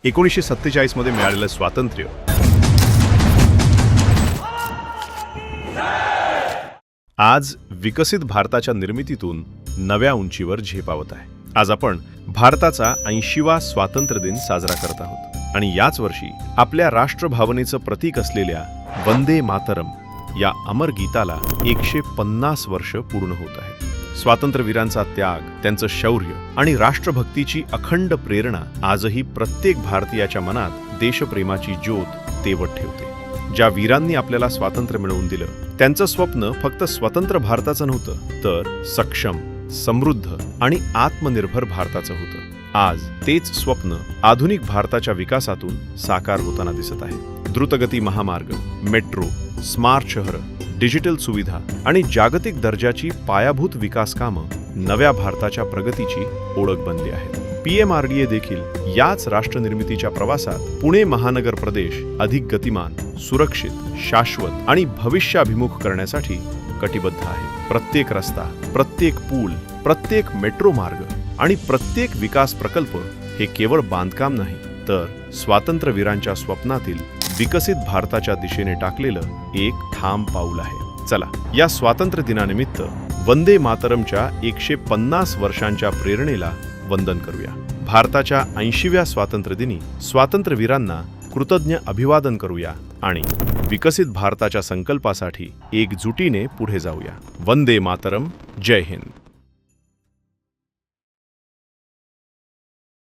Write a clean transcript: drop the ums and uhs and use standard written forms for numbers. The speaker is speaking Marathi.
1947 मध्ये मिळालेलं स्वातंत्र्य आज विकसित भारताच्या निर्मितीतून नव्या उंचीवर झेपावत आहे. आज आपण भारताचा 80वा स्वातंत्र्य दिन साजरा करत आहोत आणि याच वर्षी आपल्या राष्ट्रभावनेचं प्रतीक असलेल्या वंदे मातरम या अमर गीताला 150 वर्ष पूर्ण होत आहेत. स्वातंत्र्यवीरांचा त्याग, त्यांचं शौर्य आणि राष्ट्रभक्तीची अखंड प्रेरणा आजही प्रत्येक भारतीयाच्या मनात देशप्रेमाची ज्योत तेवत ठेवते. ज्या वीरांनी आपल्याला स्वातंत्र्य मिळवून दिलं, त्यांचं स्वप्न फक्त स्वतंत्र भारताचं नव्हतं, तर सक्षम, समृद्ध आणि आत्मनिर्भर भारताचं होतं. आज तेच स्वप्न आधुनिक भारताच्या विकासातून साकार होताना दिसत आहे. द्रुतगती महामार्ग, मेट्रो, स्मार्ट शहरं, डिजिटल सुविधा आणि जागतिक दर्जाची पायाभूत विकास कामं नव्या भारताच्या प्रगतीची ओळख बनली आहेत. PMRDA देखील याच राष्ट्रनिर्मितीच्या प्रवासात पुणे महानगर प्रदेश अधिक गतिमान, सुरक्षित, शाश्वत आणि भविष्याभिमुख करण्यासाठी कटिबद्ध आहे. प्रत्येक रस्ता, प्रत्येक पूल, प्रत्येक मेट्रो मार्ग आणि प्रत्येक विकास प्रकल्प हे केवळ बांधकाम नाही, तर स्वातंत्र्यवीरांच्या स्वप्नातील विकसित भारताच्या दिशेने टाकलेलं एक ठाम पाऊल आहे. चला, या स्वातंत्र्य दिनानिमित्त वंदे मातरमच्या 150 वर्षांच्या प्रेरणेला वंदन करूया. भारताच्या 80व्या स्वातंत्र्य दिनी स्वातंत्र्यवीरांना कृतज्ञ अभिवादन करूया आणि विकसित भारताच्या संकल्पासाठी एकजुटीने पुढे जाऊया. वंदे मातरम. जय हिंद.